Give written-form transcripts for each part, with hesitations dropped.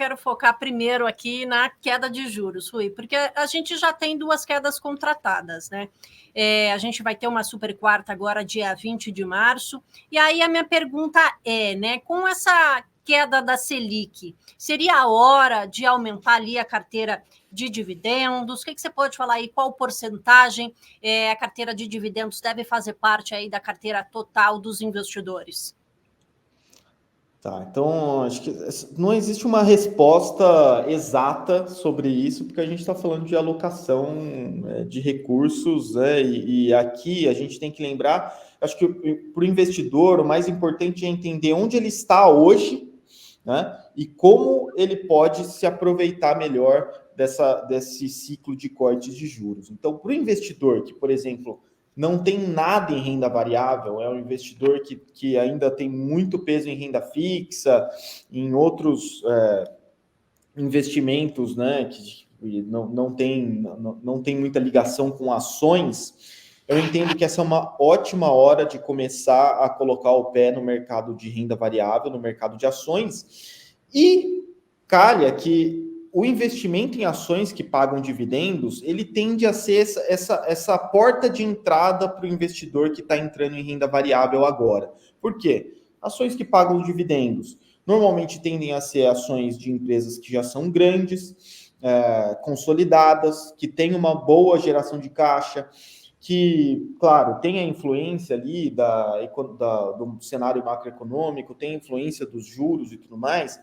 quero focar primeiro aqui na queda de juros, Rui, porque a gente já tem 2 quedas contratadas, né? A gente vai ter uma super quarta agora, dia 20 de março, e aí a minha pergunta é, né, com essa queda da Selic, seria a hora de aumentar ali a carteira de dividendos? O que você pode falar aí? Qual porcentagem a carteira de dividendos deve fazer parte aí da carteira total dos investidores? Tá, então acho que não existe uma resposta exata sobre isso, porque a gente está falando de alocação de recursos, né? E aqui a gente tem que lembrar, acho que para o investidor o mais importante é entender onde ele está hoje, né? E como ele pode se aproveitar melhor desse ciclo de cortes de juros. Então, para o investidor que, por exemplo, não tem nada em renda variável, é um investidor que ainda tem muito peso em renda fixa, em outros investimentos, né, que não tem muita ligação com ações, eu entendo que essa é uma ótima hora de começar a colocar o pé no mercado de renda variável, no mercado de ações, e calha que o investimento em ações que pagam dividendos, ele tende a ser essa porta de entrada para o investidor que está entrando em renda variável agora. Por quê? Ações que pagam dividendos normalmente tendem a ser ações de empresas que já são grandes, consolidadas, que têm uma boa geração de caixa, que, claro, tem a influência ali do cenário macroeconômico, tem a influência dos juros e tudo mais,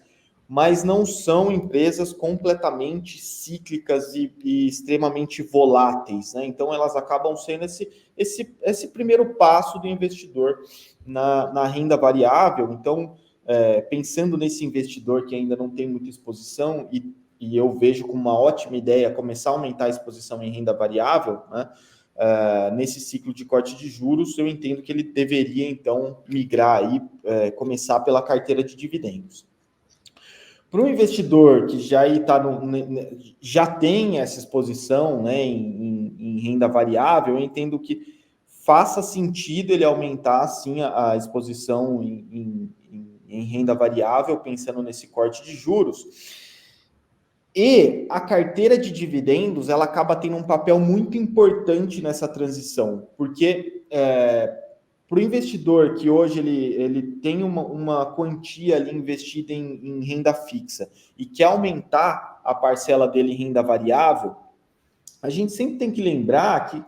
mas não são empresas completamente cíclicas e extremamente voláteis, né? Então, elas acabam sendo esse primeiro passo do investidor na renda variável. Então, pensando nesse investidor que ainda não tem muita exposição, e eu vejo como uma ótima ideia começar a aumentar a exposição em renda variável, né? Nesse ciclo de corte de juros, eu entendo que ele deveria, então, migrar aí, começar pela carteira de dividendos. Para um investidor que já tem essa exposição, né, em renda variável, eu entendo que faça sentido ele aumentar, sim, a exposição em renda variável, pensando nesse corte de juros. E a carteira de dividendos, ela acaba tendo um papel muito importante nessa transição, porque para o investidor que hoje ele tem uma quantia ali investida em renda fixa e quer aumentar a parcela dele em renda variável, a gente sempre tem que lembrar que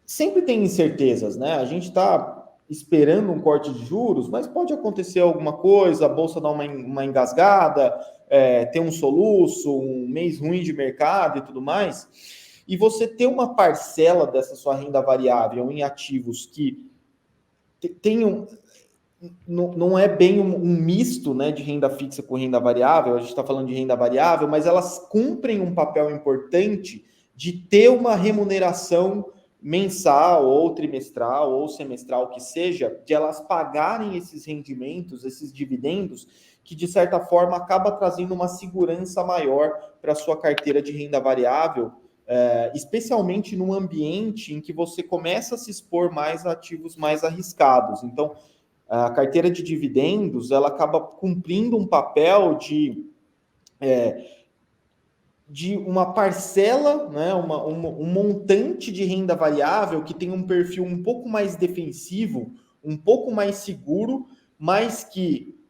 sempre tem incertezas, né? A gente está esperando um corte de juros, mas pode acontecer alguma coisa, a bolsa dar uma engasgada, ter um soluço, um mês ruim de mercado e tudo mais. E você ter uma parcela dessa sua renda variável em ativos que tenham, não é bem um misto, né, de renda fixa com renda variável, a gente está falando de renda variável, mas elas cumprem um papel importante de ter uma remuneração mensal, ou trimestral, ou semestral, que seja, de elas pagarem esses rendimentos, esses dividendos, que de certa forma acaba trazendo uma segurança maior para a sua carteira de renda variável, especialmente num ambiente em que você começa a se expor mais a ativos mais arriscados. Então, a carteira de dividendos, ela acaba cumprindo um papel de uma parcela, né, um montante de renda variável que tem um perfil um pouco mais defensivo, um pouco mais seguro, mas que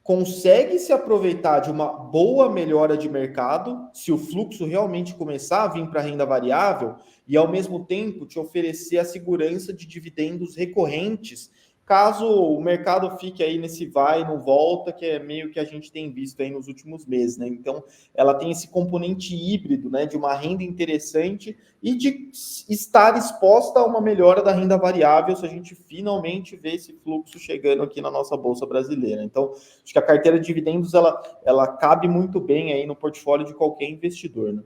consegue se aproveitar de uma boa melhora de mercado, se o fluxo realmente começar a vir para a renda variável, e ao mesmo tempo te oferecer a segurança de dividendos recorrentes, caso o mercado fique aí nesse vai e não volta, que é meio que a gente tem visto aí nos últimos meses, né? Então, ela tem esse componente híbrido, né, de uma renda interessante e de estar exposta a uma melhora da renda variável se a gente finalmente vê esse fluxo chegando aqui na nossa Bolsa Brasileira. Então, acho que a carteira de dividendos, ela cabe muito bem aí no portfólio de qualquer investidor, né?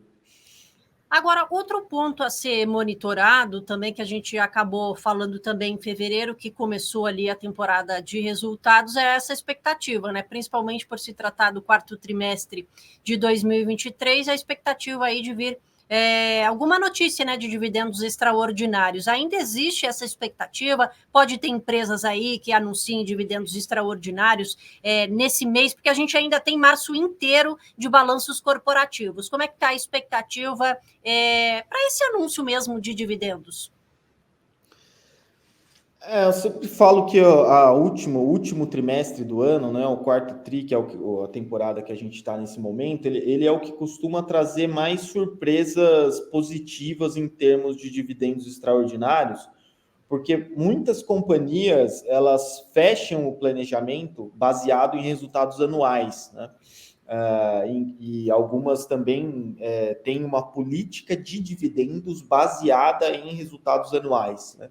Agora, outro ponto a ser monitorado também, que a gente acabou falando também em fevereiro, que começou ali a temporada de resultados, é essa expectativa, né? Principalmente por se tratar do quarto trimestre de 2023, a expectativa aí de vir alguma notícia, né, de dividendos extraordinários. Ainda existe essa expectativa? Pode ter empresas aí que anunciem dividendos extraordinários nesse mês, porque a gente ainda tem março inteiro de balanços corporativos. Como é que está a expectativa para esse anúncio mesmo de dividendos? Eu sempre falo que o último trimestre do ano, né, o quarto tri, que é a temporada que a gente está nesse momento, ele é o que costuma trazer mais surpresas positivas em termos de dividendos extraordinários, porque muitas companhias elas fecham o planejamento baseado em resultados anuais, né? E algumas também têm uma política de dividendos baseada em resultados anuais, né?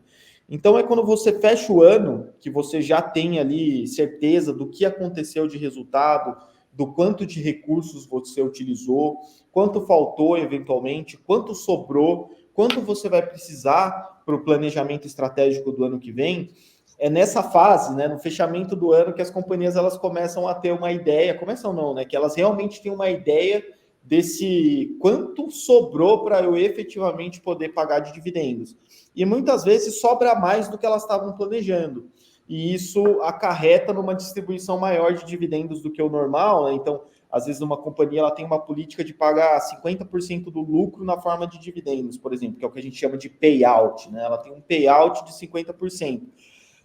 Então, é quando você fecha o ano, que você já tem ali certeza do que aconteceu de resultado, do quanto de recursos você utilizou, quanto faltou eventualmente, quanto sobrou, quanto você vai precisar para o planejamento estratégico do ano que vem. É nessa fase, né, no fechamento do ano, que as companhias elas começam a ter uma ideia, começam não, né, que elas realmente têm uma ideia desse quanto sobrou para eu efetivamente poder pagar de dividendos. E muitas vezes sobra mais do que elas estavam planejando. E isso acarreta numa distribuição maior de dividendos do que o normal, né? Então, às vezes uma companhia ela tem uma política de pagar 50% do lucro na forma de dividendos, por exemplo, que é o que a gente chama de payout, né? Ela tem um payout de 50%.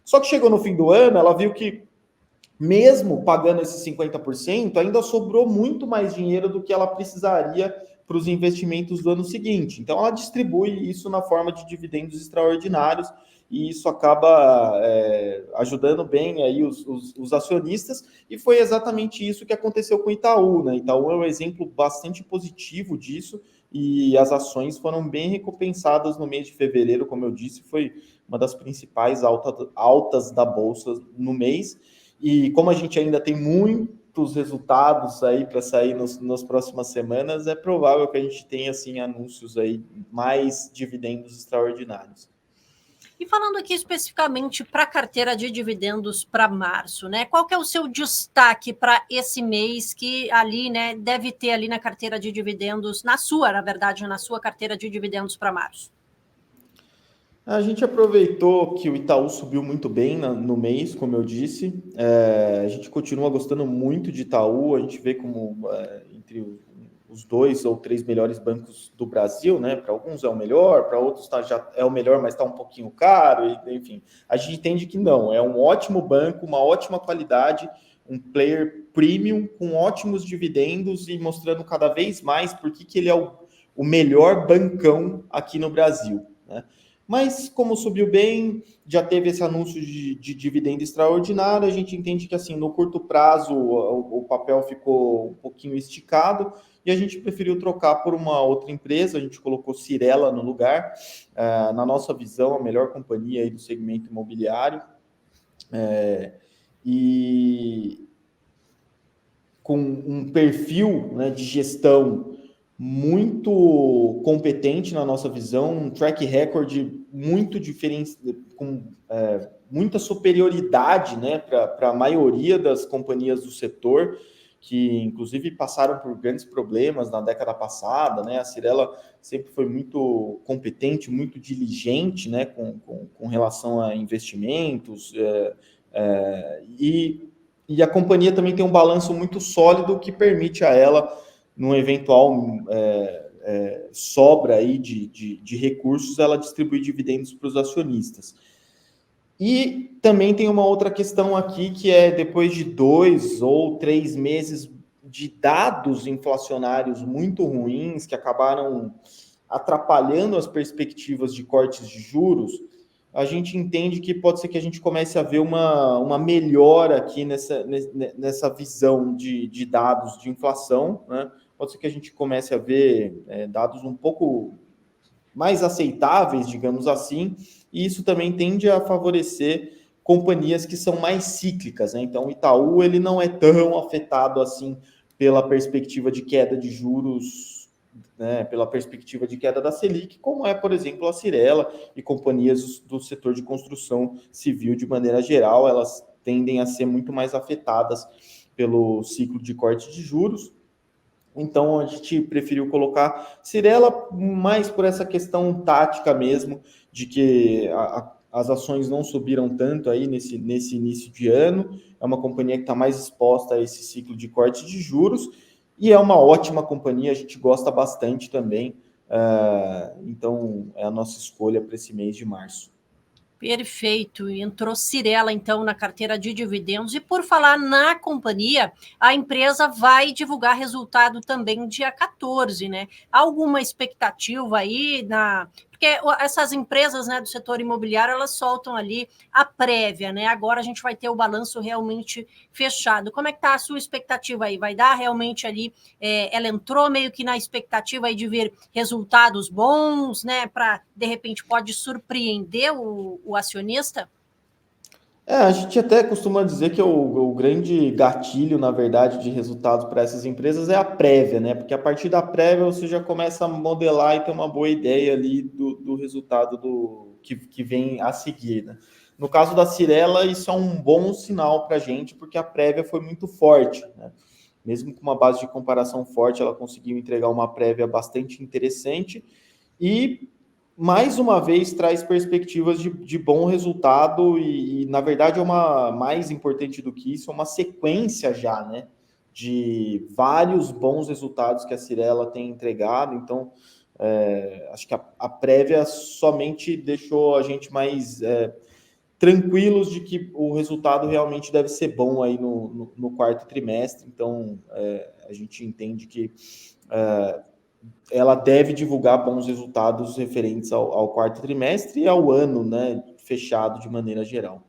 Só que chegou no fim do ano, ela viu que mesmo pagando esses 50%, ainda sobrou muito mais dinheiro do que ela precisaria para os investimentos do ano seguinte. Então, ela distribui isso na forma de dividendos extraordinários e isso acaba ajudando bem aí os acionistas, e foi exatamente isso que aconteceu com o Itaú, né? Itaú é um exemplo bastante positivo disso, e as ações foram bem recompensadas no mês de fevereiro, como eu disse, foi uma das principais altas da Bolsa no mês. E como a gente ainda tem muitos resultados aí para sair nas próximas semanas, é provável que a gente tenha assim anúncios aí mais dividendos extraordinários. E falando aqui especificamente para a carteira de dividendos para março, né? Qual que é o seu destaque para esse mês que ali, né, deve ter ali na carteira de dividendos, na sua carteira de dividendos para março? A gente aproveitou que o Itaú subiu muito bem no mês, como eu disse. A gente continua gostando muito de Itaú. A gente vê como entre os 2 ou 3 melhores bancos do Brasil, né? Para alguns é o melhor, para outros já é o melhor, mas está um pouquinho caro. Enfim, a gente entende que não. É um ótimo banco, uma ótima qualidade, um player premium com ótimos dividendos e mostrando cada vez mais por que ele é o melhor bancão aqui no Brasil, né? Mas como subiu bem, já teve esse anúncio de dividendo extraordinário, a gente entende que assim, no curto prazo o papel ficou um pouquinho esticado e a gente preferiu trocar por uma outra empresa, a gente colocou Cyrela no lugar, na nossa visão, a melhor companhia aí do segmento imobiliário, e com um perfil, né, de gestão muito competente na nossa visão, um track record muito diferente, com muita superioridade, né, para a maioria das companhias do setor, que inclusive passaram por grandes problemas na década passada, né? A Cyrela sempre foi muito competente, muito diligente, né, com relação a investimentos, e a companhia também tem um balanço muito sólido que permite a ela, num eventual sobra aí de recursos, ela distribuir dividendos para os acionistas. E também tem uma outra questão aqui, que é depois de 2 ou 3 meses de dados inflacionários muito ruins, que acabaram atrapalhando as perspectivas de cortes de juros, a gente entende que pode ser que a gente comece a ver uma melhora aqui nessa visão de dados de inflação, né? Pode ser que a gente comece a ver dados um pouco mais aceitáveis, digamos assim, e isso também tende a favorecer companhias que são mais cíclicas, né? Então, o Itaú ele não é tão afetado assim pela perspectiva de queda de juros, né, pela perspectiva de queda da Selic, como é, por exemplo, a Cyrela e companhias do setor de construção civil de maneira geral, elas tendem a ser muito mais afetadas pelo ciclo de corte de juros. Então a gente preferiu colocar Cyrela mais por essa questão tática mesmo, de que as ações não subiram tanto aí nesse início de ano. É uma companhia que está mais exposta a esse ciclo de corte de juros e é uma ótima companhia, a gente gosta bastante também. Então é a nossa escolha para esse mês de março. Perfeito. Entrou Cyrela, então, na carteira de dividendos. E por falar na companhia, a empresa vai divulgar resultado também dia 14, né? Alguma expectativa aí na. Porque essas empresas, né, do setor imobiliário, elas soltam ali a prévia, né? Agora a gente vai ter o balanço realmente fechado. Como é que está a sua expectativa aí? Vai dar realmente ali? Ela entrou meio que na expectativa aí de ver resultados bons, né? Para, de repente, pode surpreender o acionista? A gente até costuma dizer que o grande gatilho, na verdade, de resultados para essas empresas é a prévia, né? Porque a partir da prévia você já começa a modelar e ter uma boa ideia ali do resultado que vem a seguir, né? No caso da Cyrela, isso é um bom sinal para a gente, porque a prévia foi muito forte, né? Mesmo com uma base de comparação forte, ela conseguiu entregar uma prévia bastante interessante e mais uma vez traz perspectivas de bom resultado na verdade é uma mais importante do que isso, é uma sequência já, né, de vários bons resultados que a Cyrela tem entregado. Então acho que a prévia somente deixou a gente mais tranquilos de que o resultado realmente deve ser bom aí no quarto trimestre. Então a gente entende que ela deve divulgar bons resultados referentes ao quarto trimestre e ao ano, né, fechado de maneira geral.